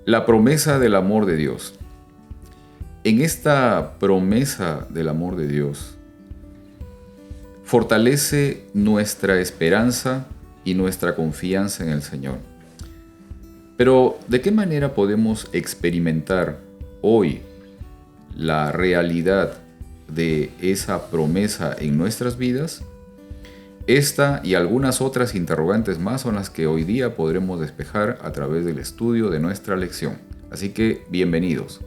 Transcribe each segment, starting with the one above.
La promesa del amor de Dios. En esta promesa del amor de Dios, fortalece nuestra esperanza y nuestra confianza en el Señor. Pero, ¿de qué manera podemos experimentar hoy la realidad de esa promesa en nuestras vidas? Esta y algunas otras interrogantes más son las que hoy día podremos despejar a través del estudio de nuestra lección. Así que, bienvenidos.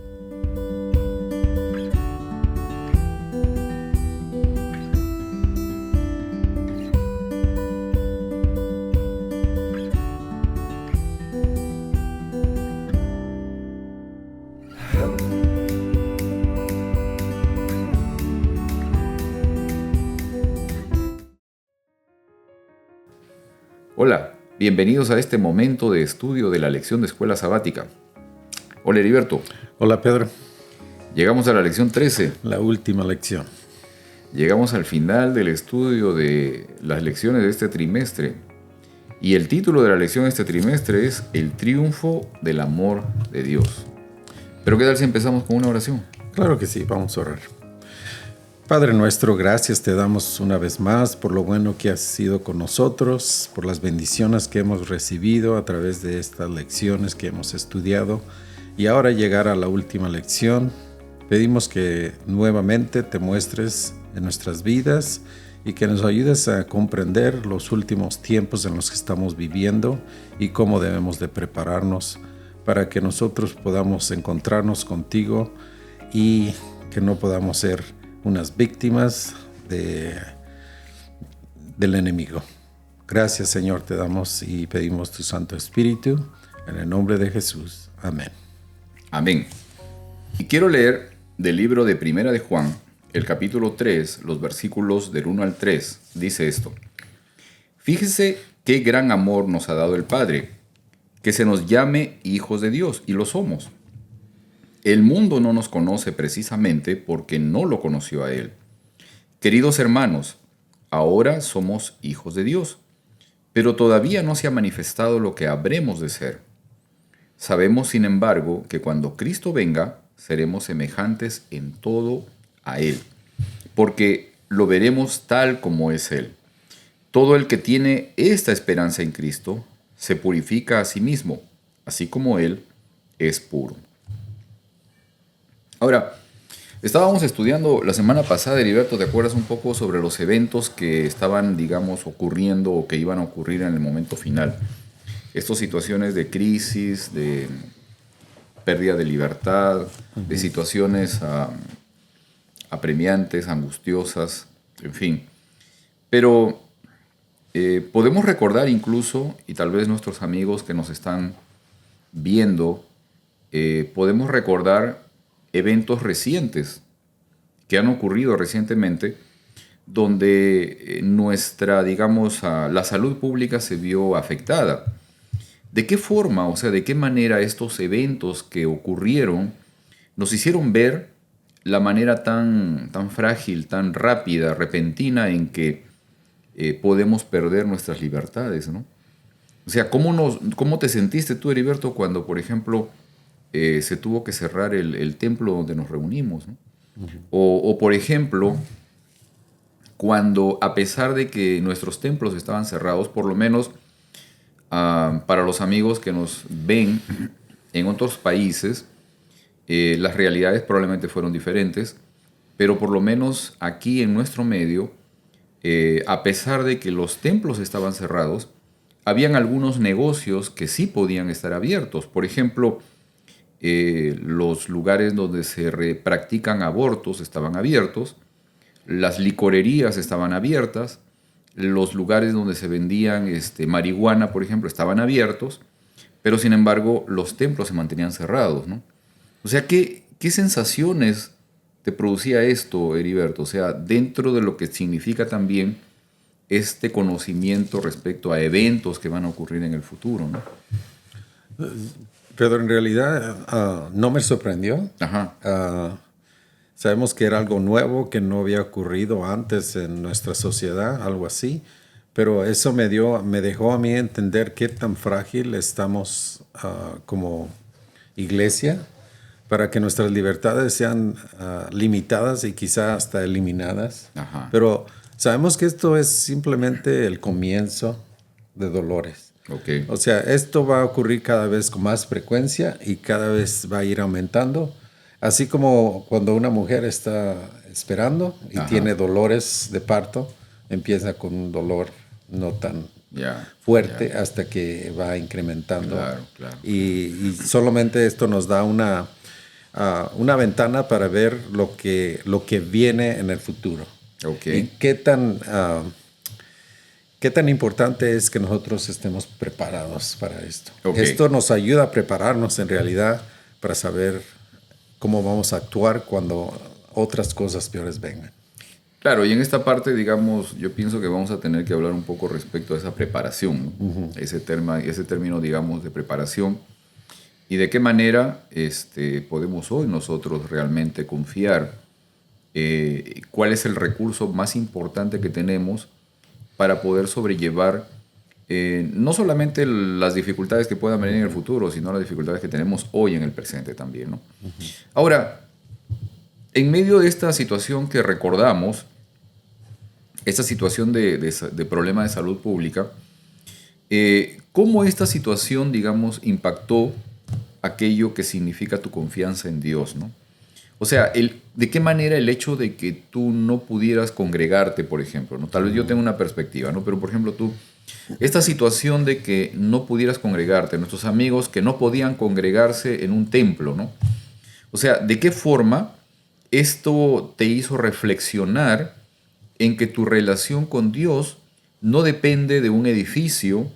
Hola, bienvenidos a este momento de estudio de la lección de escuela sabática. Hola Heriberto. Hola Pedro. Llegamos a la lección 13. La última lección. Llegamos al final del estudio de las lecciones de este trimestre. Y el título de la lección de este trimestre es El triunfo del amor de Dios. Pero ¿qué tal si empezamos con una oración? Claro que sí, vamos a orar. Padre nuestro, gracias te damos una vez más por lo bueno que has sido con nosotros, por las bendiciones que hemos recibido a través de estas lecciones que hemos estudiado. Y ahora llegar a la última lección, pedimos que nuevamente te muestres en nuestras vidas y que nos ayudes a comprender los últimos tiempos en los que estamos viviendo y cómo debemos de prepararnos para que nosotros podamos encontrarnos contigo y que no podamos ser unas víctimas del enemigo. Gracias, Señor, te damos y pedimos tu Santo Espíritu en el nombre de Jesús. Amén. Amén. Y quiero leer del libro de Primera de Juan, el capítulo 3, los versículos del 1 al 3. Dice esto: Fíjese qué gran amor nos ha dado el Padre, que se nos llame hijos de Dios, y lo somos. El mundo no nos conoce precisamente porque no lo conoció a Él. Queridos hermanos, ahora somos hijos de Dios, pero todavía no se ha manifestado lo que habremos de ser. Sabemos, sin embargo, que cuando Cristo venga, seremos semejantes en todo a Él, porque lo veremos tal como es Él. Todo el que tiene esta esperanza en Cristo se purifica a sí mismo, así como Él es puro. Ahora, estábamos estudiando la semana pasada, Heriberto, ¿te acuerdas un poco sobre los eventos que estaban, digamos, ocurriendo o que iban a ocurrir en el momento final? Estas situaciones de crisis, de pérdida de libertad, de situaciones apremiantes, angustiosas, en fin. Pero podemos recordar incluso, y tal vez nuestros amigos que nos están viendo, podemos recordar eventos recientes que han ocurrido recientemente donde nuestra, digamos, la salud pública se vio afectada. ¿De qué forma, o sea, de qué manera estos eventos que ocurrieron nos hicieron ver la manera tan frágil, tan rápida, repentina en que podemos perder nuestras libertades, ¿no? O sea, ¿cómo te sentiste tú, Heriberto, cuando, por ejemplo, se tuvo que cerrar el templo donde nos reunimos, ¿no? O, por ejemplo, cuando a pesar de que nuestros templos estaban cerrados, por lo menos para los amigos que nos ven en otros países, las realidades probablemente fueron diferentes, pero por lo menos aquí en nuestro medio, a pesar de que los templos estaban cerrados, habían algunos negocios que sí podían estar abiertos. Por ejemplo, los lugares donde se practican abortos estaban abiertos, las licorerías estaban abiertas, los lugares donde se vendían marihuana, por ejemplo, estaban abiertos, pero sin embargo los templos se mantenían cerrados, ¿no? O sea, ¿qué sensaciones te producía esto, Heriberto? O sea, dentro de lo que significa también este conocimiento respecto a eventos que van a ocurrir en el futuro, ¿no? Pero en realidad no me sorprendió. Ajá. Sabemos que era algo nuevo que no había ocurrido antes en nuestra sociedad, algo así. Pero eso me dejó a mí entender qué tan frágil estamos como iglesia para que nuestras libertades sean limitadas y quizá hasta eliminadas. Ajá. Pero sabemos que esto es simplemente el comienzo de dolores. Ok. O sea, esto va a ocurrir cada vez con más frecuencia y cada vez va a ir aumentando. Así como cuando una mujer está esperando y Ajá. tiene dolores de parto, empieza con un dolor no tan Ya. fuerte Ya. hasta que va incrementando. Claro, claro. Y solamente esto nos da una ventana para ver lo que viene en el futuro. Ok. Y qué tan importante es que nosotros estemos preparados para esto. Ok. Esto nos ayuda a prepararnos en realidad para saber cómo vamos a actuar cuando otras cosas peores vengan. Claro, y en esta parte, digamos, yo pienso que vamos a tener que hablar un poco respecto a esa preparación, ¿no? Ese término, digamos, de preparación. Y de qué manera podemos hoy nosotros realmente confiar cuál es el recurso más importante que tenemos para poder sobrellevar no solamente las dificultades que puedan venir en el futuro, sino las dificultades que tenemos hoy en el presente también, ¿no? Ahora, en medio de esta situación que recordamos, esta situación de problema de salud pública, ¿cómo esta situación, digamos, impactó aquello que significa tu confianza en Dios, ¿no? O sea, ¿de qué manera el hecho de que tú no pudieras congregarte, por ejemplo, ¿no? Tal vez yo tengo una perspectiva, ¿no? Pero, por ejemplo, esta situación de que no pudieras congregarte, nuestros amigos que no podían congregarse en un templo, ¿no? O sea, ¿de qué forma esto te hizo reflexionar en que tu relación con Dios no depende de un edificio,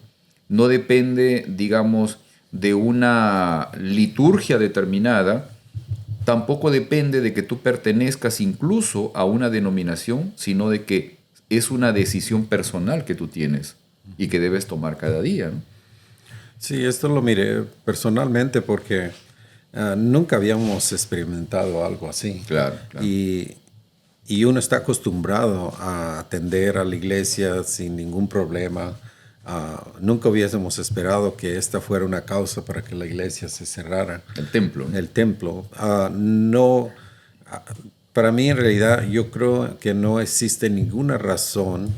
no depende, digamos, de una liturgia determinada, tampoco depende de que tú pertenezcas incluso a una denominación, sino de que es una decisión personal que tú tienes y que debes tomar cada día, ¿no? Sí, esto lo miré personalmente porque nunca habíamos experimentado algo así. Claro, claro. Y uno está acostumbrado a atender a la iglesia sin ningún problema. Nunca hubiésemos esperado que esta fuera una causa para que la iglesia se cerrara. El templo, ¿no? El templo. No, para mí en realidad yo creo que no existe ninguna razón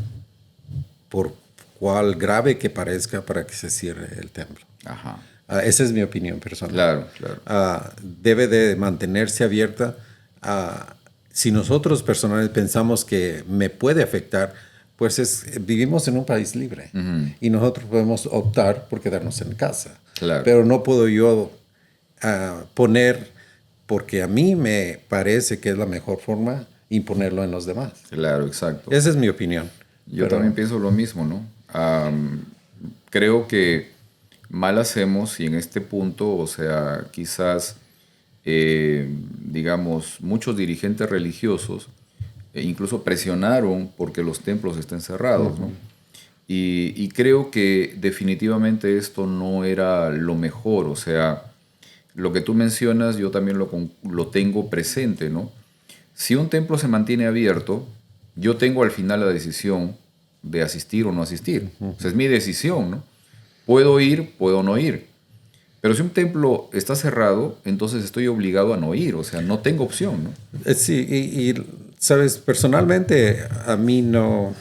por cual grave que parezca para que se cierre el templo. Ajá. Esa es mi opinión personal. Claro, claro. Debe de mantenerse abierta. Si nosotros personalmente pensamos que me puede afectar, pues vivimos en un país libre y nosotros podemos optar por quedarnos en casa. Claro. Pero no puedo yo poner, porque a mí me parece que es la mejor forma, imponerlo en los demás. Claro, exacto. Esa es mi opinión. Yo también pienso lo mismo, ¿no? Creo que mal hacemos y en este punto, o sea, quizás, digamos, muchos dirigentes religiosos incluso presionaron porque los templos estén cerrados, ¿no? Y creo que definitivamente esto no era lo mejor, o sea, lo que tú mencionas yo también lo tengo presente, ¿no? Si un templo se mantiene abierto, yo tengo al final la decisión de asistir o no asistir. O sea, es mi decisión, ¿no? Puedo ir, puedo no ir. Pero si un templo está cerrado, entonces estoy obligado a no ir. O sea, no tengo opción, ¿no? Sí, y sabes, personalmente a mí no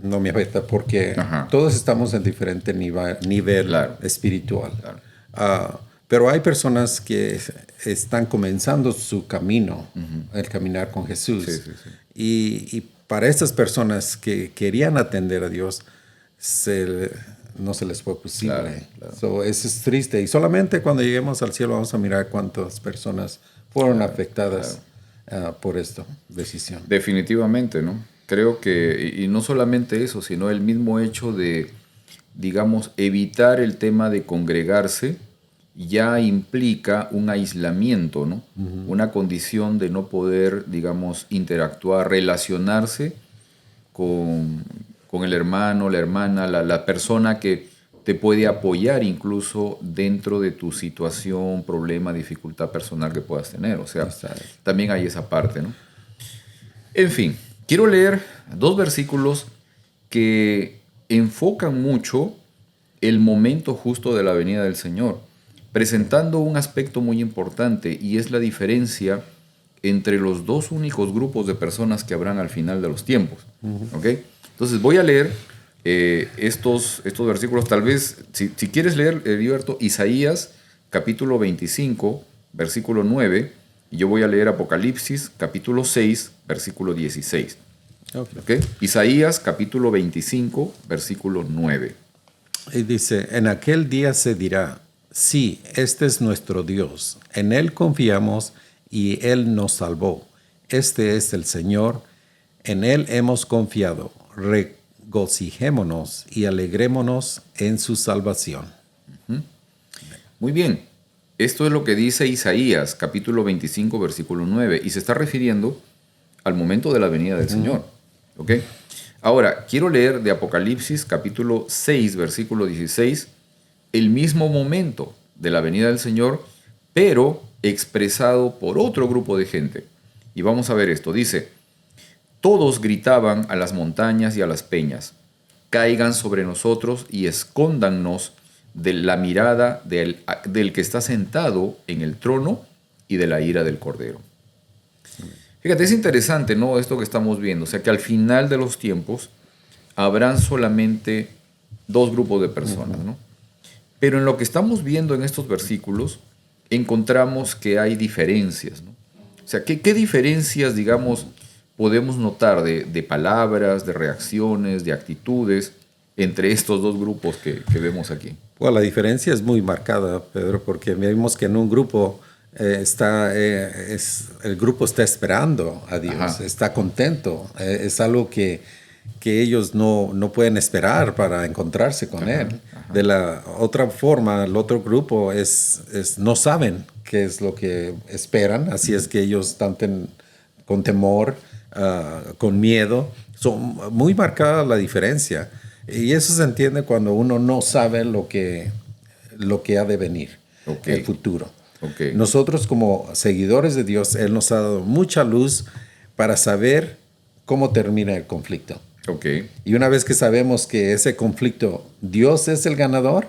me afecta porque todos estamos en diferente nivel Claro. espiritual. Claro. Pero hay personas que están comenzando su camino, el caminar con Jesús. Sí, sí, sí. Y para estas personas que querían atender a Dios, no se les fue posible. Claro, claro. So, eso es triste. Y solamente cuando lleguemos al cielo vamos a mirar cuántas personas fueron afectadas por esta decisión. Definitivamente, ¿no? Creo que, y no solamente eso, sino el mismo hecho de, digamos, evitar el tema de congregarse ya implica un aislamiento, ¿no? Una condición de no poder, digamos, interactuar, relacionarse con el hermano, la hermana, la persona que te puede apoyar incluso dentro de tu situación, problema, dificultad personal que puedas tener. O sea, también hay esa parte, ¿no? En fin, quiero leer 2 versículos que enfocan mucho el momento justo de la venida del Señor. presentando un aspecto muy importante, y es la diferencia entre los dos únicos grupos de personas que habrán al final de los tiempos. ¿Ok? Entonces voy a leer estos versículos. Tal vez, si quieres leer, Heriberto, Isaías capítulo 25, versículo 9, y yo voy a leer Apocalipsis capítulo 6, versículo 16. ¿Ok? Isaías capítulo 25, versículo 9. Y dice, en aquel día se dirá, sí, este es nuestro Dios, en Él confiamos y Él nos salvó. Este es el Señor, en Él hemos confiado. Regocijémonos y alegrémonos en su salvación. Muy bien. Esto es lo que dice Isaías, capítulo 25, versículo 9, y se está refiriendo al momento de la venida del Señor. ¿Ok? Ahora, quiero leer de Apocalipsis, capítulo 6, versículo 16, el mismo momento de la venida del Señor, pero expresado por otro grupo de gente. Y vamos a ver esto. Dice, todos gritaban a las montañas y a las peñas, caigan sobre nosotros y escóndannos de la mirada del que está sentado en el trono y de la ira del Cordero. Fíjate, es interesante, ¿no? Esto que estamos viendo. O sea, que al final de los tiempos habrán solamente dos grupos de personas, ¿no? Pero en lo que estamos viendo en estos versículos, encontramos que hay diferencias, ¿no? O sea, ¿qué diferencias, digamos, podemos notar de palabras, de reacciones, de actitudes entre estos dos grupos que vemos aquí? Bueno, la diferencia es muy marcada, Pedro, porque vemos que en un grupo el grupo está esperando a Dios, Ajá. está contento, es algo que ellos no pueden esperar para encontrarse con Él. De la otra forma, el otro grupo no saben qué es lo que esperan, así es que ellos están con temor, con miedo. Son muy marcada la diferencia. Y eso se entiende cuando uno no sabe lo que ha de venir, el futuro. Okay. Nosotros como seguidores de Dios, Él nos ha dado mucha luz para saber cómo termina el conflicto. Okay. Y una vez que sabemos que ese conflicto, Dios es el ganador,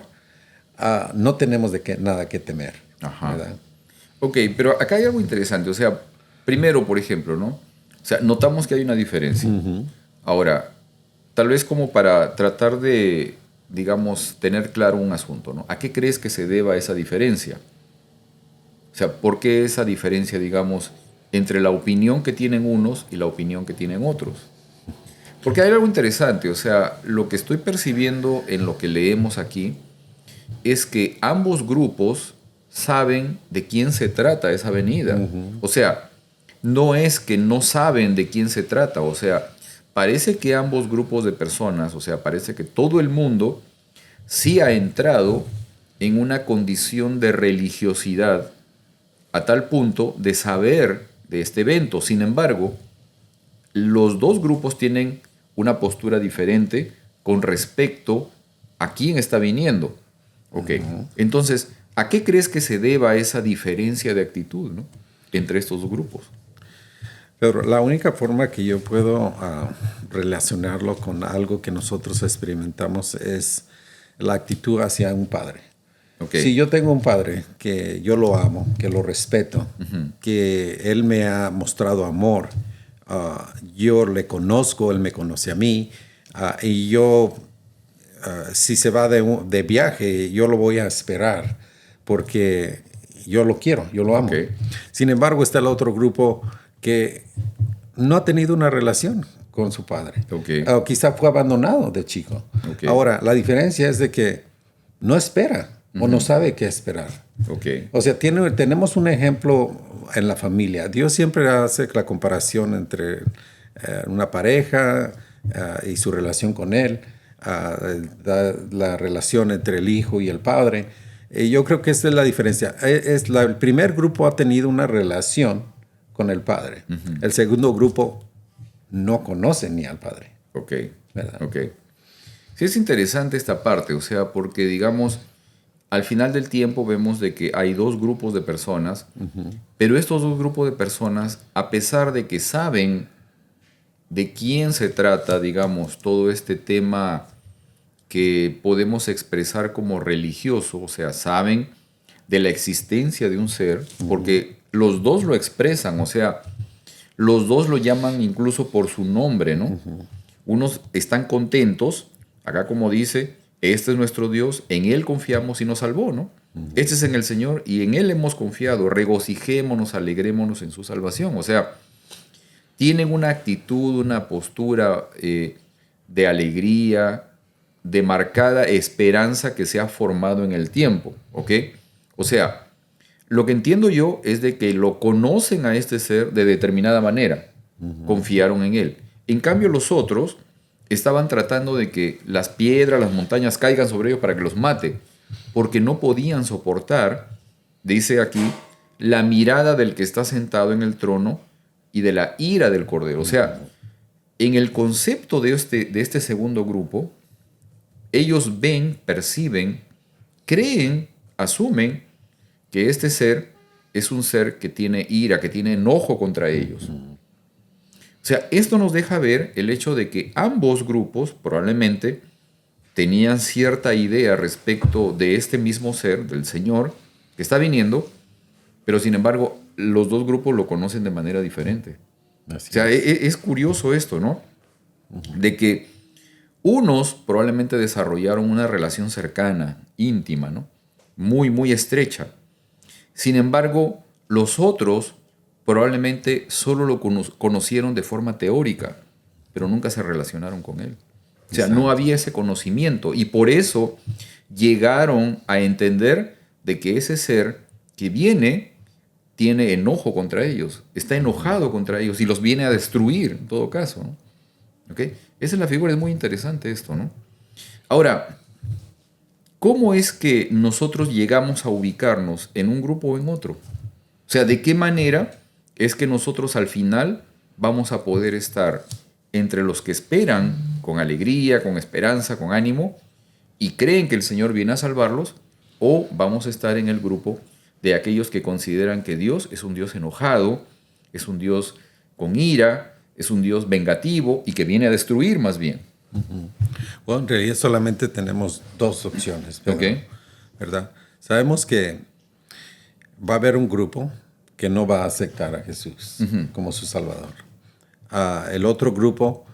no tenemos nada que temer. Ajá. ¿Verdad? Ok, pero acá hay algo interesante. O sea, primero, por ejemplo, ¿no? O sea, notamos que hay una diferencia. Ahora, tal vez como para tratar de, digamos, tener claro un asunto, ¿no? ¿A qué crees que se deba esa diferencia? O sea, ¿por qué esa diferencia, digamos, entre la opinión que tienen unos y la opinión que tienen otros? Porque hay algo interesante. O sea, lo que estoy percibiendo en lo que leemos aquí es que ambos grupos saben de quién se trata esa venida. O sea, no es que no saben de quién se trata. O sea, parece que ambos grupos de personas, o sea, parece que todo el mundo sí ha entrado en una condición de religiosidad a tal punto de saber de este evento. Sin embargo, los dos grupos tienen una postura diferente con respecto a quién está viniendo. Ok, entonces, ¿a qué crees que se deba esa diferencia de actitud, ¿no?, entre estos dos grupos? Pero la única forma que yo puedo relacionarlo con algo que nosotros experimentamos es la actitud hacia un padre. Okay. Si yo tengo un padre que yo lo amo, que lo respeto, que él me ha mostrado amor, yo le conozco, él me conoce a mí, y yo, si se va de viaje, yo lo voy a esperar porque yo lo quiero, yo lo amo. Okay. Sin embargo, está el otro grupo que no ha tenido una relación con su padre. Okay. O quizá fue abandonado de chico. Okay. Ahora, la diferencia es de que no espera o no sabe qué esperar. Okay. O sea, tenemos un ejemplo en la familia. Dios siempre hace la comparación entre una pareja y su relación con Él, la relación entre el hijo y el padre. Yo creo que esa es la diferencia. El primer grupo ha tenido una relación con el padre. El segundo grupo no conoce ni al padre. Ok. ¿Verdad? Ok. Sí, es interesante esta parte, o sea, porque digamos, al final del tiempo vemos de que hay dos grupos de personas, pero estos dos grupos de personas, a pesar de que saben de quién se trata, digamos, todo este tema que podemos expresar como religioso, o sea, saben de la existencia de un ser, porque los dos lo expresan, o sea, los dos lo llaman incluso por su nombre, ¿no? Unos están contentos, acá como dice, este es nuestro Dios, en Él confiamos y nos salvó, ¿no? Este es en el Señor y en Él hemos confiado, regocijémonos, alegrémonos en su salvación. O sea, tienen una actitud, una postura de alegría, de marcada esperanza que se ha formado en el tiempo, ¿ok? O sea, lo que entiendo yo es de que lo conocen a este ser de determinada manera, confiaron en Él. En cambio, los otros estaban tratando de que las piedras, las montañas caigan sobre ellos para que los mate, porque no podían soportar, dice aquí, la mirada del que está sentado en el trono y de la ira del Cordero. O sea, en el concepto de este segundo grupo, ellos ven, perciben, creen, asumen que este ser es un ser que tiene ira, que tiene enojo contra ellos. O sea, esto nos deja ver el hecho de que ambos grupos probablemente tenían cierta idea respecto de este mismo ser, del Señor, que está viniendo, pero sin embargo los dos grupos lo conocen de manera diferente. Así O sea, es curioso esto, ¿no? De que unos probablemente desarrollaron una relación cercana, íntima, ¿no? Muy, muy estrecha. Sin embargo, los otros probablemente solo lo conocieron de forma teórica, pero nunca se relacionaron con él. O sea, no había ese conocimiento y por eso llegaron a entender de que ese ser que viene tiene enojo contra ellos, está enojado contra ellos y los viene a destruir en todo caso, ¿no? ¿Okay? Esa es la figura, es muy interesante esto, ¿no? Ahora, ¿cómo es que nosotros llegamos a ubicarnos en un grupo o en otro? O sea, ¿de qué manera es que nosotros al final vamos a poder estar entre los que esperan con alegría, con esperanza, con ánimo y creen que el Señor viene a salvarlos, o vamos a estar en el grupo de aquellos que consideran que Dios es un Dios enojado, es un Dios con ira, es un Dios vengativo y que viene a destruir más bien? Bueno, en realidad solamente tenemos dos opciones, Pedro, Okay. ¿verdad? Sabemos que va a haber un grupo que no va a aceptar a Jesús como su Salvador. El otro grupo,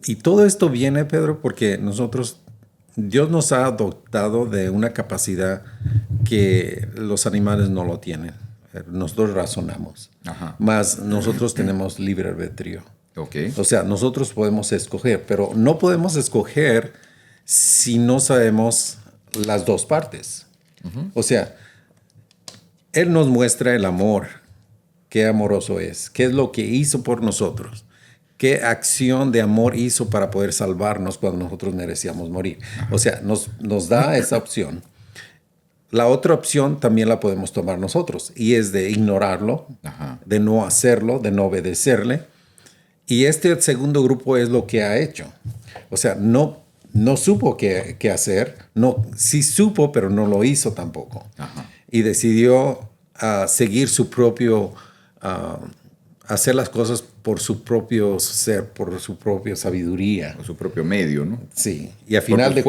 y todo esto viene, Pedro, porque Dios nos ha dotado de una capacidad que los animales no lo tienen. Nosotros razonamos, mas nosotros tenemos libre albedrío. Okay. O sea, nosotros podemos escoger, pero no podemos escoger si no sabemos las dos partes. O sea, Él nos muestra el amor, qué amoroso es, qué es lo que hizo por nosotros, qué acción de amor hizo para poder salvarnos cuando nosotros merecíamos morir. O sea, nos da esa opción. La otra opción también la podemos tomar nosotros y es de ignorarlo, de no hacerlo, de no obedecerle. Y este segundo grupo es lo que ha hecho. O sea, no supo qué hacer, sí supo, pero no lo hizo tampoco. Y decidió seguir su propio, hacer las cosas por su propio ser, por su propia sabiduría. Por su propio medio, ¿no? Sí, y al final de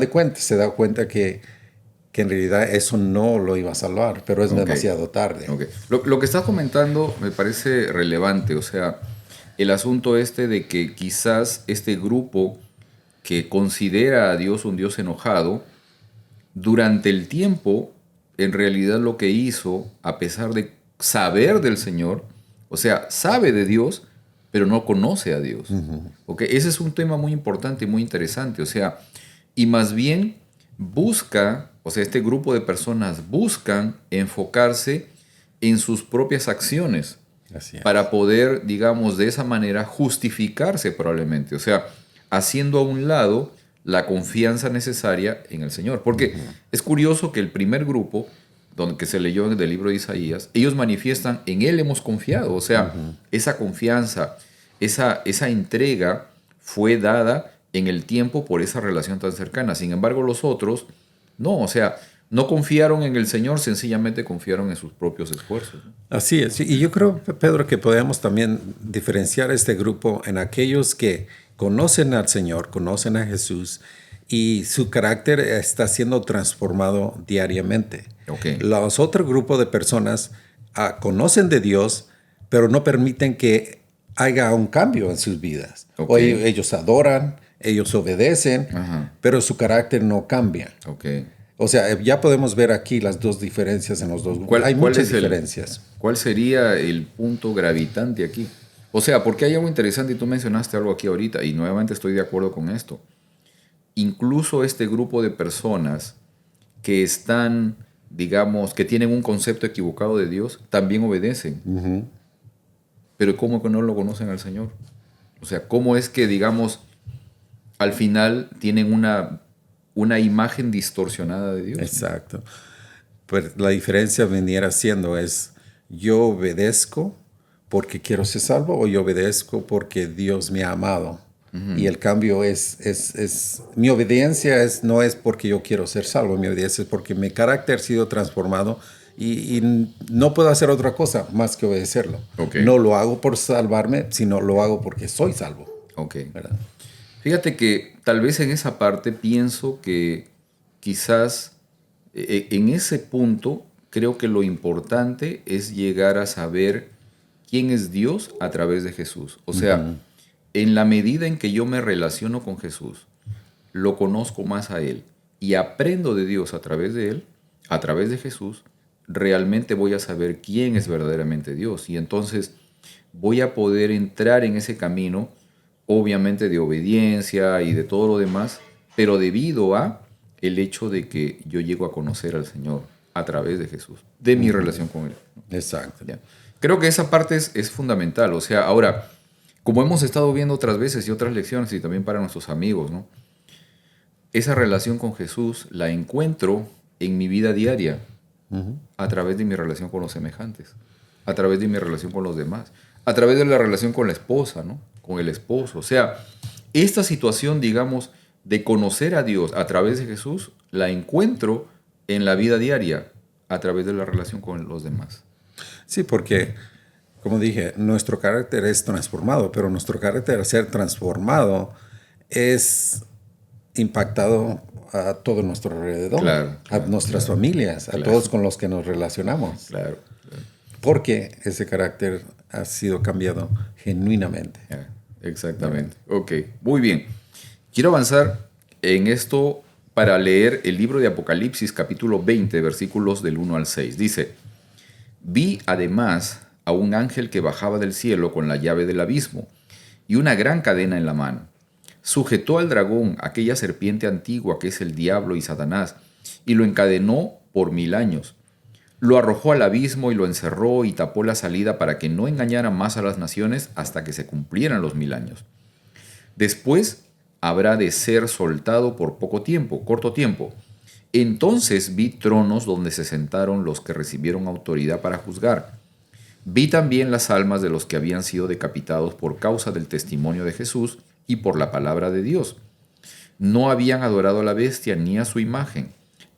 cuentas se da cuenta que en realidad eso no lo iba a salvar, pero es demasiado tarde. Okay. Lo que estás comentando me parece relevante, o sea, el asunto de que quizás este grupo que considera a Dios un Dios enojado, durante el tiempo, en realidad lo que hizo, a pesar de saber del Señor, o sea, sabe de Dios, pero no conoce a Dios. Okay. Ese es un tema muy importante y muy interesante, o sea, y más bien busca, o sea, este grupo de personas buscan enfocarse en sus propias acciones para poder, digamos, de esa manera justificarse probablemente. O sea, haciendo a un lado la confianza necesaria en el Señor. Porque es curioso que el primer grupo, que se leyó en el libro de Isaías, ellos manifiestan, en Él hemos confiado. O sea, esa confianza, esa entrega fue dada en el tiempo por esa relación tan cercana. Sin embargo, los otros, no, o sea, no confiaron en el Señor, sencillamente confiaron en sus propios esfuerzos. Así es. Y yo creo, Pedro, que podemos también diferenciar este grupo en aquellos que conocen al Señor, conocen a Jesús y su carácter está siendo transformado diariamente. Okay. Los otros grupos de personas conocen de Dios, pero no permiten que haya un cambio en sus vidas. Okay. O ellos adoran, ellos obedecen, pero su carácter no cambia. Okay. O sea, ya podemos ver aquí las dos diferencias en los dos grupos. Hay muchas diferencias. ¿Cuál sería el punto gravitante aquí? O sea, porque hay algo interesante y tú mencionaste algo aquí ahorita y nuevamente estoy de acuerdo con esto. Incluso este grupo de personas que están, digamos, que tienen un concepto equivocado de Dios, también obedecen. Pero ¿cómo que no lo conocen al Señor? O sea, ¿cómo es que, digamos, al final tienen una imagen distorsionada de Dios? Exacto. Pues la diferencia viniera siendo es, yo obedezco porque quiero ser salvo o yo obedezco porque Dios me ha amado. Y el cambio es mi obediencia no es porque yo quiero ser salvo, mi obediencia es porque mi carácter ha sido transformado y no puedo hacer otra cosa más que obedecerlo. Okay. No lo hago por salvarme, sino lo hago porque soy salvo. Okay. ¿Verdad? Fíjate que tal vez en esa parte pienso que quizás en ese punto creo que lo importante es llegar a saber quién es Dios a través de Jesús. O sea, en la medida en que yo me relaciono con Jesús, lo conozco más a Él y aprendo de Dios a través de Él, a través de Jesús, realmente voy a saber quién es verdaderamente Dios. Y entonces voy a poder entrar en ese camino, obviamente de obediencia y de todo lo demás, pero debido a el hecho de que yo llego a conocer al Señor a través de Jesús, de mi relación con Él. Exacto. ¿Ya? Creo que esa parte es fundamental. O sea, ahora, como hemos estado viendo otras veces y otras lecciones y también para nuestros amigos, ¿no? Esa relación con Jesús la encuentro en mi vida diaria a través de mi relación con los semejantes, a través de mi relación con los demás, a través de la relación con la esposa, ¿no? Con el esposo. O sea, esta situación, digamos, de conocer a Dios a través de Jesús, la encuentro en la vida diaria a través de la relación con los demás. Sí, porque, como dije, nuestro carácter es transformado, pero nuestro carácter al ser transformado es impactado a todo nuestro alrededor, claro, a nuestras familias, a todos con los que nos relacionamos. Claro. Porque ese carácter ha sido cambiado genuinamente. Exactamente. Ok, muy bien. Quiero avanzar en esto para leer el libro de Apocalipsis, capítulo 20, versículos del 1 al 6. Dice: vi además a un ángel que bajaba del cielo con la llave del abismo y una gran cadena en la mano. Sujetó al dragón, aquella serpiente antigua que es el diablo y Satanás, y lo encadenó por 1000 años. Lo arrojó al abismo y lo encerró y tapó la salida para que no engañara más a las naciones hasta que se cumplieran los 1000 años. Después habrá de ser soltado por corto tiempo. Entonces vi tronos donde se sentaron los que recibieron autoridad para juzgar. Vi también las almas de los que habían sido decapitados por causa del testimonio de Jesús y por la palabra de Dios. No habían adorado a la bestia ni a su imagen.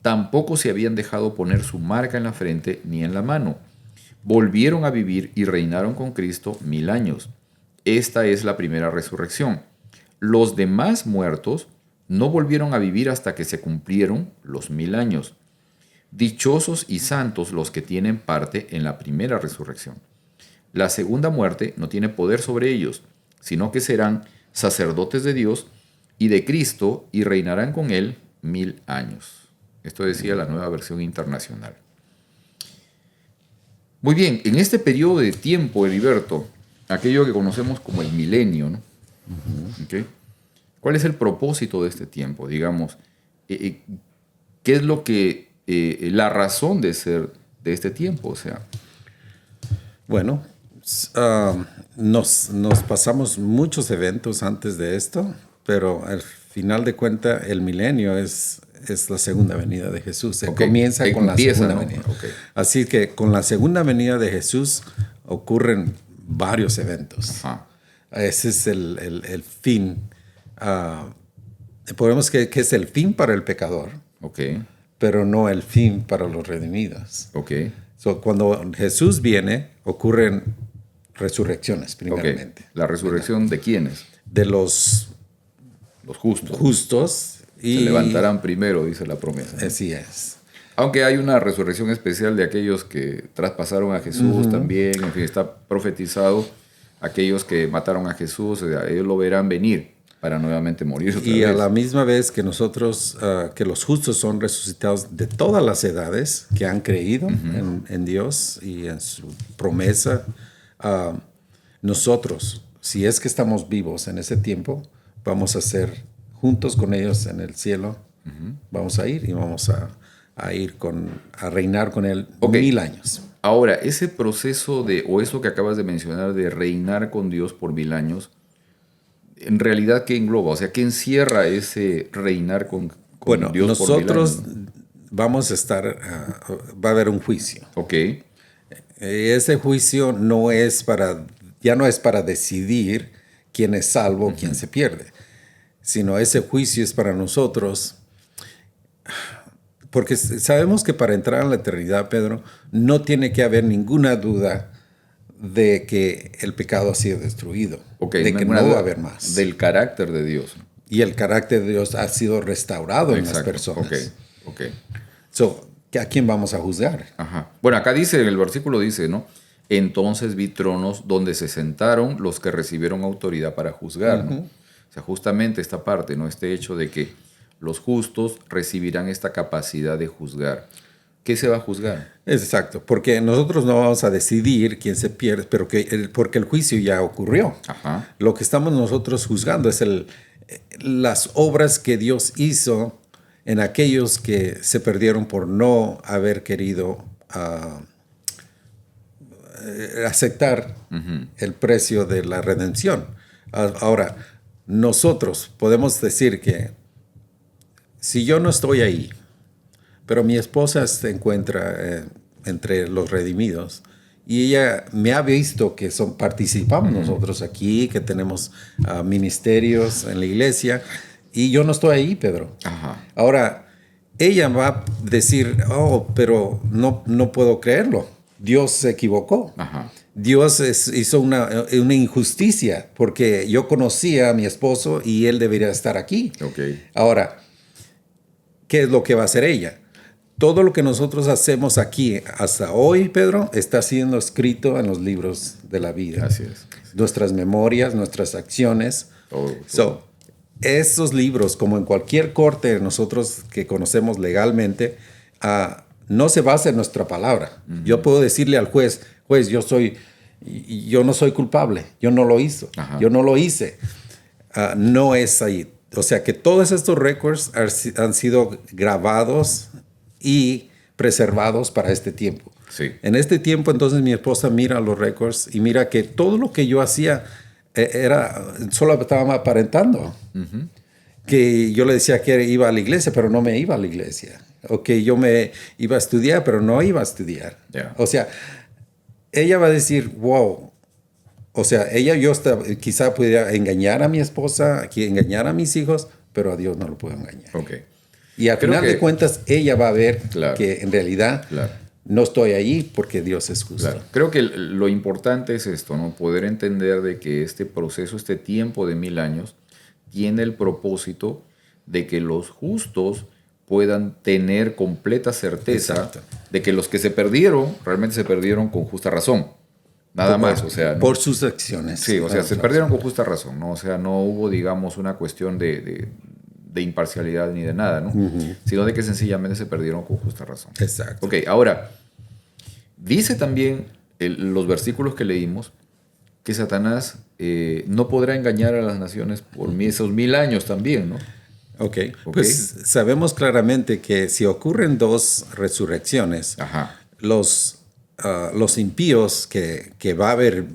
Tampoco se habían dejado poner su marca en la frente ni en la mano. Volvieron a vivir y reinaron con Cristo 1000 años. Esta es la primera resurrección. Los demás muertos no volvieron a vivir hasta que se cumplieron los 1000 años. Dichosos y santos los que tienen parte en la primera resurrección. La segunda muerte no tiene poder sobre ellos, sino que serán sacerdotes de Dios y de Cristo y reinarán con Él 1000 años. Esto decía la Nueva Versión Internacional. Muy bien, en este periodo de tiempo, Heriberto, aquello que conocemos como el milenio, ¿no? ¿Okay? ¿Cuál es el propósito de este tiempo? Digamos, ¿qué es lo que la razón de ser de este tiempo? O sea, bueno, nos pasamos muchos eventos antes de esto, pero al final de cuentas el milenio es la segunda venida de Jesús. Se comienza con la segunda venida. Okay. Así que con la segunda venida de Jesús ocurren varios eventos. Ajá. Ese es el fin. Podemos que es el fin para el pecador, pero no el fin para los redimidos. Cuando Jesús viene, ocurren resurrecciones primeramente. ¿La resurrección de quiénes? De los justos. Justos Se levantarán primero, dice la promesa, ¿no? Así es. Aunque hay una resurrección especial de aquellos que traspasaron a Jesús también, en fin, está profetizado, aquellos que mataron a Jesús, ellos lo verán venir para nuevamente morir otra Y vez. a la misma vez que nosotros, que los justos son resucitados de todas las edades que han creído en Dios y en su promesa, nosotros, si es que estamos vivos en ese tiempo, vamos a ser juntos con ellos en el cielo. Vamos a ir y vamos a ir a reinar con Él 1000 años. Ahora, ese proceso o eso que acabas de mencionar de reinar con Dios por 1000 años, en realidad, ¿qué engloba? O sea, ¿qué encierra ese reinar con Dios por 1000 años? Nosotros vamos a estar, va a haber un juicio. Ok. Ese juicio ya no es para decidir quién es salvo o quién se pierde, sino ese juicio es para nosotros. Porque sabemos que para entrar en la eternidad, Pedro, no tiene que haber ninguna duda de que el pecado ha sido destruido, de que no va a haber más. Del carácter de Dios. Y el carácter de Dios ha sido restaurado en las personas. So, ¿a quién vamos a juzgar? Ajá. Bueno, acá dice, en el versículo dice, ¿no? Entonces vi tronos donde se sentaron los que recibieron autoridad para juzgar, ¿no? O sea, justamente esta parte, ¿no? Este hecho de que los justos recibirán esta capacidad de juzgar. ¿Qué se va a juzgar? Exacto, porque nosotros no vamos a decidir quién se pierde, pero porque el juicio ya ocurrió. Ajá. Lo que estamos nosotros juzgando es las obras que Dios hizo en aquellos que se perdieron por no haber querido aceptar el precio de la redención. Ahora, nosotros podemos decir que si yo no estoy ahí, pero mi esposa se encuentra entre los redimidos y ella me ha visto que participamos nosotros aquí, que tenemos ministerios en la iglesia, y yo no estoy ahí, Pedro. Ajá. Ahora, ella va a decir, pero no puedo creerlo. Dios se equivocó. Ajá. Dios hizo una injusticia porque yo conocía a mi esposo y él debería estar aquí. Okay. Ahora, ¿qué es lo que va a hacer ella? Todo lo que nosotros hacemos aquí hasta hoy, Pedro, está siendo escrito en los libros de la vida. Así es. Nuestras memorias, nuestras acciones. Todo. Esos libros, como en cualquier corte nosotros que conocemos legalmente, no se basa en nuestra palabra. Yo puedo decirle al juez, yo no soy culpable, yo no lo hice, yo no lo hice. No es ahí. O sea que todos estos récords han sido grabados y preservados para este tiempo. Sí. En este tiempo, entonces, mi esposa mira los récords y mira que todo lo que yo hacía solo estaba aparentando. Que yo le decía que iba a la iglesia, pero no me iba a la iglesia. O que yo me iba a estudiar, pero no iba a estudiar. Yeah. O sea, ella va a decir, wow. O sea, quizá pudiera engañar a mi esposa, engañar a mis hijos, pero a Dios no lo puedo engañar. Okay. Y al final de cuentas, ella va a ver que en realidad no estoy ahí porque Dios es justo. Claro. Creo que lo importante es esto, ¿no? Poder entender de que este proceso, este tiempo de 1000 años, tiene el propósito de que los justos puedan tener completa certeza de que los que se perdieron, realmente se perdieron con justa razón. Nada más, o sea... Por sus acciones. Sí, o sea, se perdieron con justa razón, ¿no? O sea, no hubo, digamos, una cuestión de imparcialidad ni de nada, ¿no? Sino de que sencillamente se perdieron con justa razón. Exacto. Ok, ahora, dice también los versículos que leímos que Satanás no podrá engañar a las naciones por esos 1000 años también, ¿no? Ok, pues sabemos claramente que si ocurren 2 resurrecciones, los impíos que va a haber,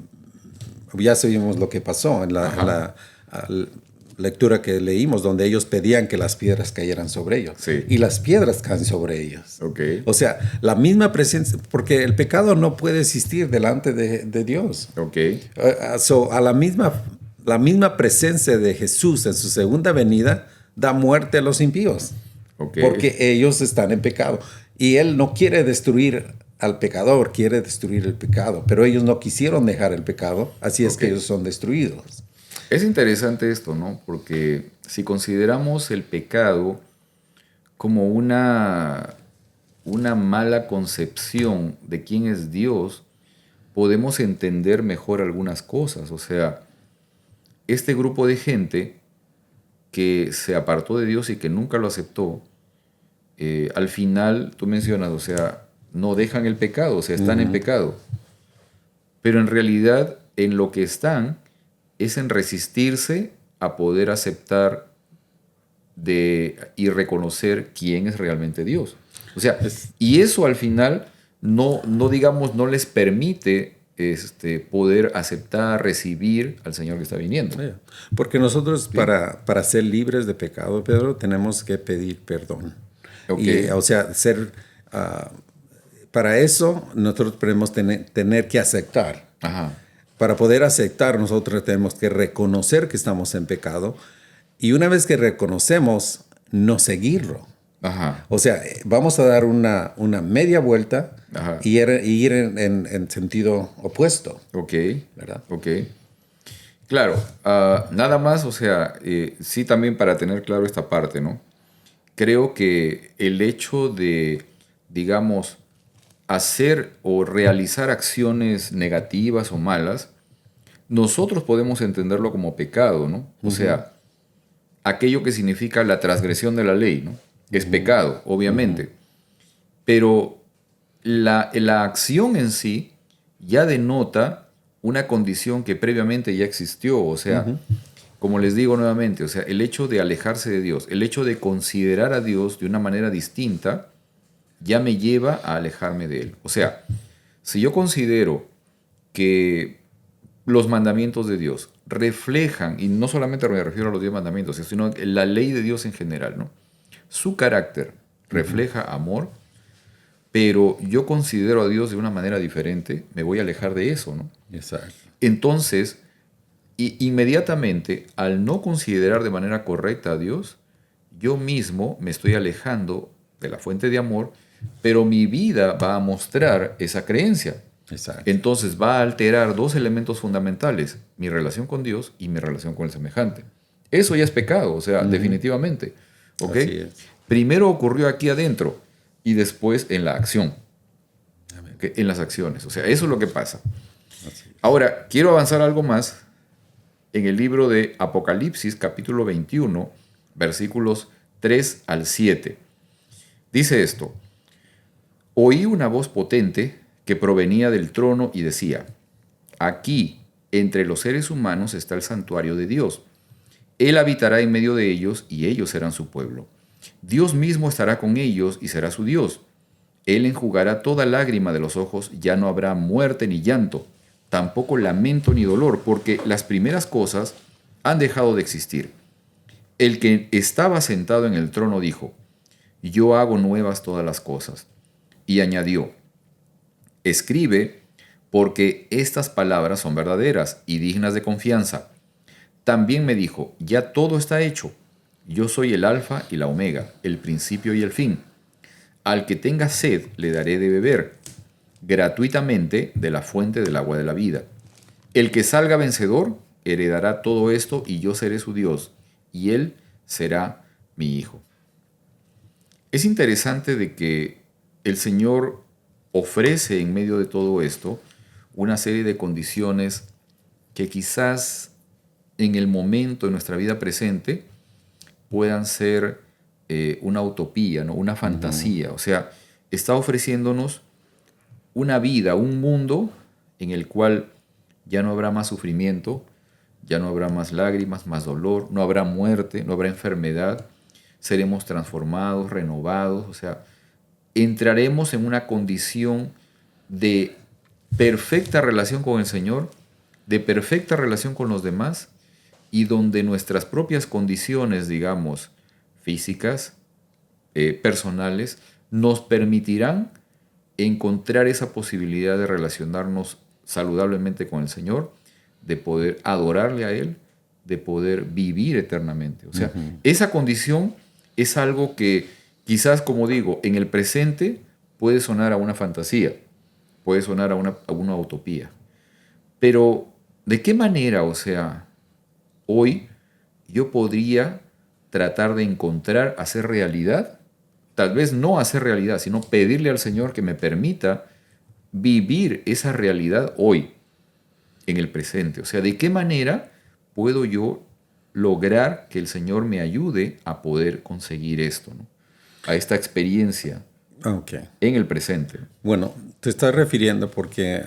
ya sabemos lo que pasó en la lectura que leímos, donde ellos pedían que las piedras cayeran sobre ellos. Sí. Y las piedras caen sobre ellos. Okay. O sea, la misma presencia, porque el pecado no puede existir delante de Dios. Okay. A la misma presencia de Jesús en su segunda venida da muerte a los impíos. Okay. Porque ellos están en pecado. Y Él no quiere destruir al pecador, quiere destruir el pecado. Pero ellos no quisieron dejar el pecado, así es que ellos son destruidos. Es interesante esto, ¿no? Porque si consideramos el pecado como una mala concepción de quién es Dios, podemos entender mejor algunas cosas. O sea, este grupo de gente que se apartó de Dios y que nunca lo aceptó, al final, tú mencionas, o sea, no dejan el pecado, o sea, están en pecado. Pero en realidad, en lo que están es en resistirse a poder aceptar y reconocer quién es realmente Dios. O sea, y eso al final no digamos, no les permite poder aceptar, recibir al Señor que está viniendo. Porque nosotros Sí. para ser libres de pecado, Pedro, tenemos que pedir perdón. Ok. Y, o sea, para eso nosotros tenemos tener que aceptar. Ajá. Para poder aceptar, nosotros tenemos que reconocer que estamos en pecado y una vez que reconocemos, no seguirlo. Ajá. O sea, vamos a dar una media vuelta Ajá. y ir en sentido opuesto. Ok. ¿Verdad? Ok. Claro, nada más, o sea, sí también para tener claro esta parte, ¿no? Creo que el hecho de, digamos, hacer o realizar acciones negativas o malas, nosotros podemos entenderlo como pecado, ¿no? O sea, aquello que significa la transgresión de la ley, ¿no? Es pecado, obviamente. Pero la acción en sí ya denota una condición que previamente ya existió. O sea, como les digo nuevamente, o sea, el hecho de alejarse de Dios, el hecho de considerar a Dios de una manera distinta, ya me lleva a alejarme de Él. O sea, si yo considero que los mandamientos de Dios reflejan, y no solamente me refiero a los 10 mandamientos, sino la ley de Dios en general, ¿no? Su carácter refleja amor, pero yo considero a Dios de una manera diferente, me voy a alejar de eso, ¿no? Exacto. Entonces, inmediatamente, al no considerar de manera correcta a Dios, yo mismo me estoy alejando de la fuente de amor, pero mi vida va a mostrar esa creencia. Exacto. Entonces va a alterar dos elementos fundamentales, mi relación con Dios y mi relación con el semejante. Eso ya es pecado, o sea, definitivamente. ¿Ok? Así es. Primero ocurrió aquí adentro y después en la acción. ¿Ok? En las acciones. O sea, eso es lo que pasa. Ahora, quiero avanzar algo más en el libro de Apocalipsis, capítulo 21, versículos 3 al 7. Dice esto: oí una voz potente que provenía del trono y decía: aquí, entre los seres humanos, está el santuario de Dios. Él habitará en medio de ellos y ellos serán su pueblo. Dios mismo estará con ellos y será su Dios. Él enjugará toda lágrima de los ojos, ya no habrá muerte ni llanto, tampoco lamento ni dolor, porque las primeras cosas han dejado de existir. El que estaba sentado en el trono dijo: yo hago nuevas todas las cosas. Y añadió: escribe, porque estas palabras son verdaderas y dignas de confianza. También me dijo: ya todo está hecho. Yo soy el Alfa y la Omega, el principio y el fin. Al que tenga sed le daré de beber gratuitamente de la fuente del agua de la vida. El que salga vencedor heredará todo esto y yo seré su Dios y él será mi hijo. Es interesante de que el Señor ofrece en medio de todo esto una serie de condiciones que quizás en el momento de nuestra vida presente puedan ser una utopía, ¿no? Una fantasía. O sea, está ofreciéndonos una vida, un mundo en el cual ya no habrá más sufrimiento, ya no habrá más lágrimas, más dolor, no habrá muerte, no habrá enfermedad, seremos transformados, renovados, o sea, entraremos en una condición de perfecta relación con el Señor, de perfecta relación con los demás, y donde nuestras propias condiciones, digamos, físicas, personales, nos permitirán encontrar esa posibilidad de relacionarnos saludablemente con el Señor, de poder adorarle a Él, de poder vivir eternamente. O sea, esa condición es algo que quizás, como digo, en el presente puede sonar a una fantasía, puede sonar a una utopía. Pero, ¿de qué manera, o sea, hoy yo podría tratar de encontrar, hacer realidad, tal vez no hacer realidad, sino pedirle al Señor que me permita vivir esa realidad hoy, en el presente. O sea, ¿de qué manera puedo yo lograr que el Señor me ayude a poder conseguir esto, ¿no? A esta experiencia Okay. en el presente? Bueno, te estás refiriendo porque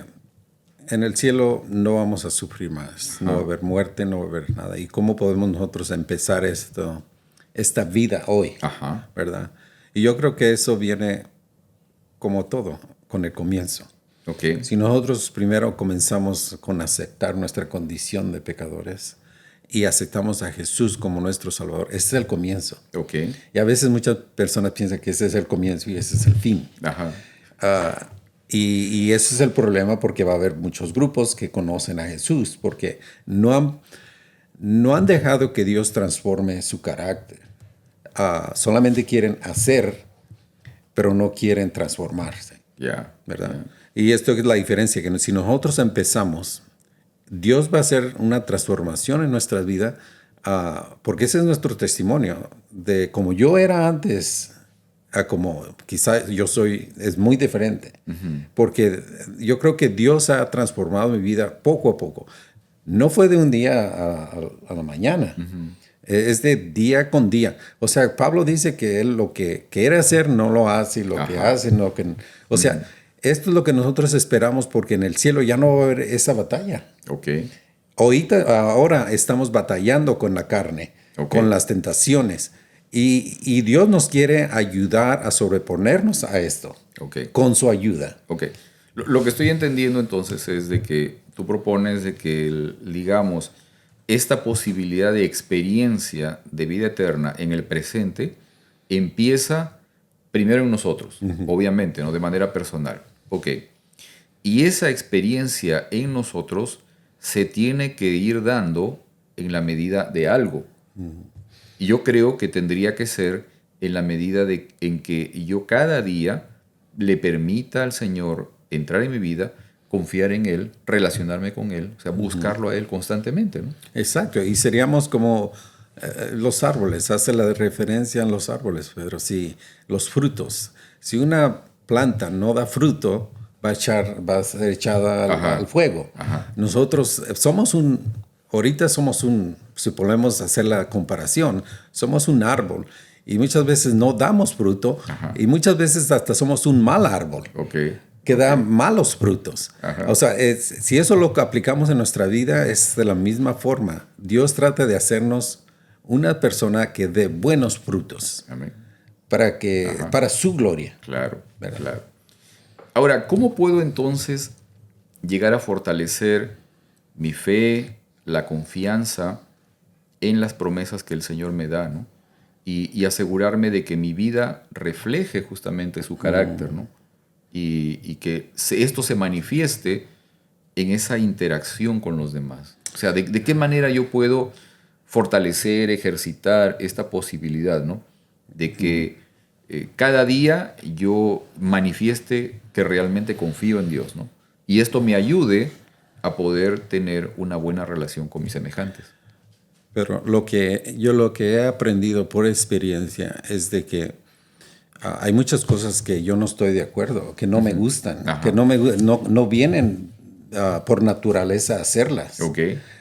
en el cielo no vamos a sufrir más, no va a haber muerte, no va a haber nada. ¿Y cómo podemos nosotros empezar esta vida hoy? Ajá. ¿Verdad? Y yo creo que eso viene como todo, con el comienzo. Ok. Si nosotros primero comenzamos con aceptar nuestra condición de pecadores y aceptamos a Jesús como nuestro Salvador, ese es el comienzo. Ok. Y a veces muchas personas piensan que ese es el comienzo y ese es el fin. Ajá. Y ese es el problema, porque va a haber muchos grupos que conocen a Jesús porque no han dejado que Dios transforme su carácter. Solamente quieren hacer, pero no quieren transformarse. Ya. ¿Verdad? Y esto es la diferencia, que si nosotros empezamos, Dios va a hacer una transformación en nuestra vida, porque ese es nuestro testimonio, de como yo era antes a como quizá yo soy, es muy diferente. Porque yo creo que Dios ha transformado mi vida poco a poco. No fue de un día a la mañana. Es de día con día. O sea, Pablo dice que él lo que quiere hacer no lo hace, y lo que hace no lo que... O sea, esto es lo que nosotros esperamos, porque en el cielo ya no va a haber esa batalla. Ok. Ahora estamos batallando con la carne, con las tentaciones. Y Dios nos quiere ayudar a sobreponernos a esto, con su ayuda. Ok. Lo que estoy entendiendo entonces es de que tú propones de que, digamos, esta posibilidad de experiencia de vida eterna en el presente empieza primero en nosotros, obviamente, ¿no? De manera personal. Ok. Y esa experiencia en nosotros se tiene que ir dando en la medida de algo. Y yo creo que tendría que ser en la medida en que yo cada día le permita al Señor entrar en mi vida, confiar en Él, relacionarme con Él, o sea, buscarlo a Él constantemente, ¿no? Exacto, y seríamos como los árboles, hace la referencia a los árboles, Pedro, si los frutos, si una planta no da fruto, va a ser echada al fuego. Nosotros ahorita somos si podemos hacer la comparación, somos un árbol y muchas veces no damos fruto y muchas veces hasta somos un mal árbol. Que da malos frutos. O sea, si eso lo aplicamos en nuestra vida, es de la misma forma. Dios trata de hacernos una persona que dé buenos frutos. Amén. Para su gloria. Claro, claro. Ahora, ¿cómo puedo entonces llegar a fortalecer mi fe, la confianza en las promesas que el Señor me da, ¿no? Y asegurarme de que mi vida refleje justamente su carácter, ¿no? Y que esto se manifieste en esa interacción con los demás. O sea, ¿de qué manera yo puedo fortalecer, ejercitar esta posibilidad, ¿no? De que cada día yo manifieste que realmente confío en Dios, ¿no? Y esto me ayude a poder tener una buena relación con mis semejantes. Pero lo que he aprendido por experiencia es de que hay muchas cosas que yo no estoy de acuerdo, que no me gustan, que no vienen por naturaleza a hacerlas.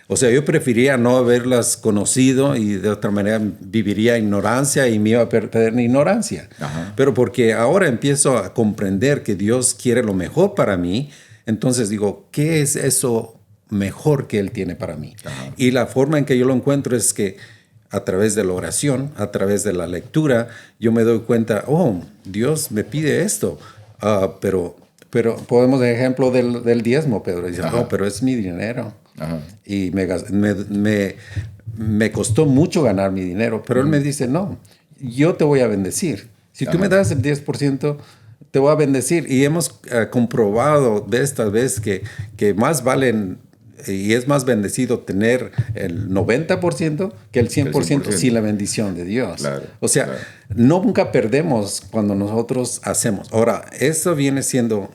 O sea, yo preferiría no haberlas conocido y de otra manera viviría ignorancia y me iba a perder mi ignorancia. Pero porque ahora empiezo a comprender que Dios quiere lo mejor para mí, entonces digo, ¿qué es eso mejor que Él tiene para mí? Y la forma en que yo lo encuentro es que a través de la oración, a través de la lectura, yo me doy cuenta, Dios me pide esto. Pero podemos dar ejemplo del diezmo, Pedro. Dice, pero es mi dinero. Y me costó mucho ganar mi dinero. Pero Él me dice, no, yo te voy a bendecir. Si tú me das el 10%, te voy a bendecir. Y hemos comprobado de esta vez que más valen... Y es más bendecido tener el 90% que el 100% sin la bendición de Dios. O sea, nunca perdemos cuando nosotros hacemos. Ahora, eso viene siendo,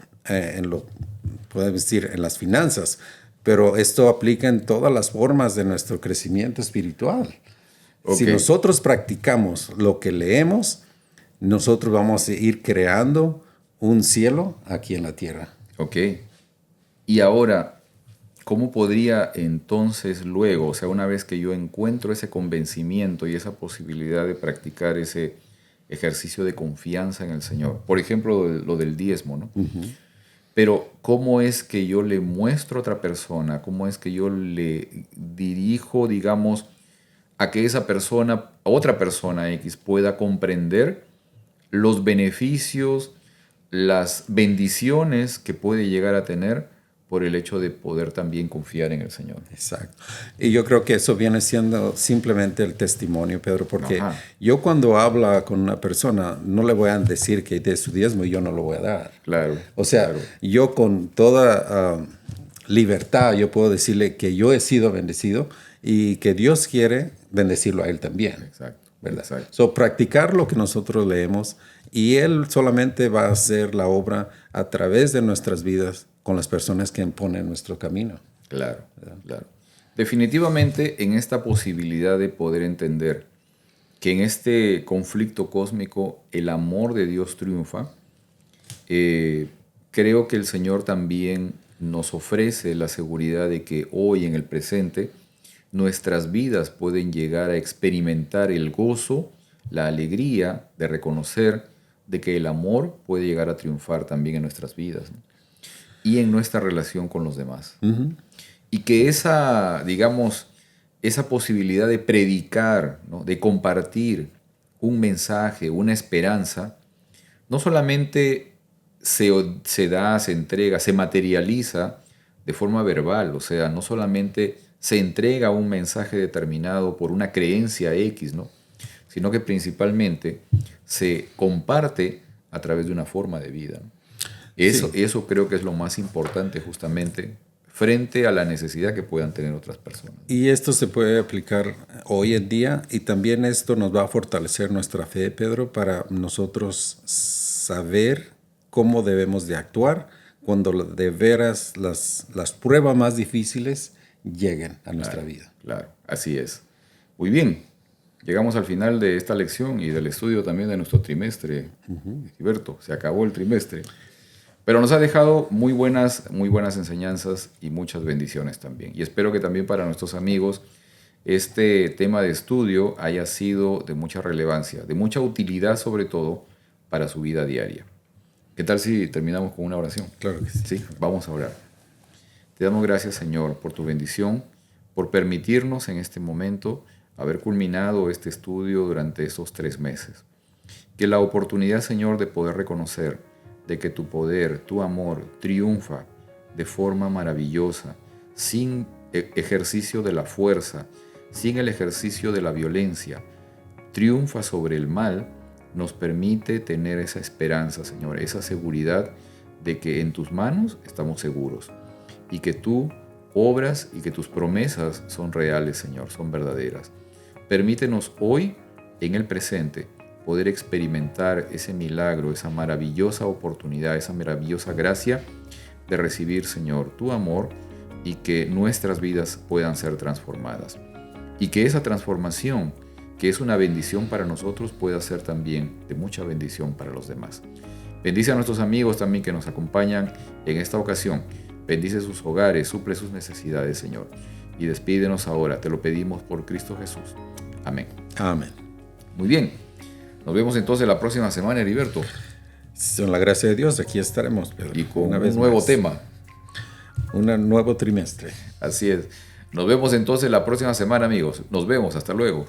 podemos decir, en las finanzas. pero esto aplica en todas las formas de nuestro crecimiento espiritual. Ok. Si nosotros practicamos lo que leemos, nosotros vamos a ir creando un cielo aquí en la tierra. Ok. Y ahora, ¿cómo podría entonces luego, o sea, una vez que yo encuentro ese convencimiento y esa posibilidad de practicar ese ejercicio de confianza en el Señor? Por ejemplo, lo del diezmo, ¿no? Pero ¿cómo es que yo le muestro a otra persona? ¿Cómo es que yo le dirijo, digamos, a que esa persona, otra persona X, pueda comprender los beneficios, las bendiciones que puede llegar a tener por el hecho de poder también confiar en el Señor? Exacto. Y yo creo que eso viene siendo simplemente el testimonio, Pedro, porque Ajá. yo cuando hablo con una persona no le voy a decir que dé su diezmo y yo no lo voy a dar. Claro. O sea, claro. yo con toda libertad yo puedo decirle que yo he sido bendecido y que Dios quiere bendecirlo a él también. Exacto. ¿Verdad? Exacto. So, practicar lo que nosotros leemos y Él solamente va a hacer la obra a través de nuestras vidas con las personas que ponen nuestro camino. Claro, claro. Definitivamente en esta posibilidad de poder entender que en este conflicto cósmico el amor de Dios triunfa, creo que el Señor también nos ofrece la seguridad de que hoy en el presente nuestras vidas pueden llegar a experimentar el gozo, la alegría de reconocer de que el amor puede llegar a triunfar también en nuestras vidas, ¿no? Y en nuestra relación con los demás. Y que esa, digamos, esa posibilidad de predicar, ¿no? De compartir un mensaje, una esperanza, no solamente se da, se entrega, se materializa de forma verbal, o sea, no solamente se entrega un mensaje determinado por una creencia X, ¿no? Sino que principalmente se comparte a través de una forma de vida, ¿no? Eso creo que es lo más importante justamente frente a la necesidad que puedan tener otras personas. Y esto se puede aplicar hoy en día y también esto nos va a fortalecer nuestra fe, Pedro, para nosotros saber cómo debemos de actuar cuando de veras las pruebas más difíciles lleguen a nuestra vida. Claro, así es. Muy bien, llegamos al final de esta lección y del estudio también de nuestro trimestre. Gilberto, se acabó el trimestre. Pero nos ha dejado muy buenas enseñanzas y muchas bendiciones también. Y espero que también para nuestros amigos este tema de estudio haya sido de mucha relevancia, de mucha utilidad sobre todo para su vida diaria. ¿Qué tal si terminamos con una oración? Claro que sí. Sí, vamos a orar. Te damos gracias, Señor, por tu bendición, por permitirnos en este momento haber culminado este estudio durante esos 3 meses. Que la oportunidad, Señor, de poder reconocer de que tu poder, tu amor triunfa de forma maravillosa, sin ejercicio de la fuerza, sin el ejercicio de la violencia, triunfa sobre el mal, nos permite tener esa esperanza, Señor, esa seguridad de que en tus manos estamos seguros y que tú obras y que tus promesas son reales, Señor, son verdaderas. Permítenos hoy, en el presente, poder experimentar ese milagro, esa maravillosa oportunidad, esa maravillosa gracia de recibir, Señor, tu amor y que nuestras vidas puedan ser transformadas. Y que esa transformación, que es una bendición para nosotros, pueda ser también de mucha bendición para los demás. Bendice a nuestros amigos también que nos acompañan en esta ocasión. Bendice sus hogares, suple sus necesidades, Señor. Y despídenos ahora, te lo pedimos por Cristo Jesús. Amén. Amén. Muy bien. Nos vemos entonces la próxima semana, Heriberto. Con la gracia de Dios, aquí estaremos, Pedro. Y con un nuevo tema. Un nuevo trimestre. Así es. Nos vemos entonces la próxima semana, amigos. Nos vemos. Hasta luego.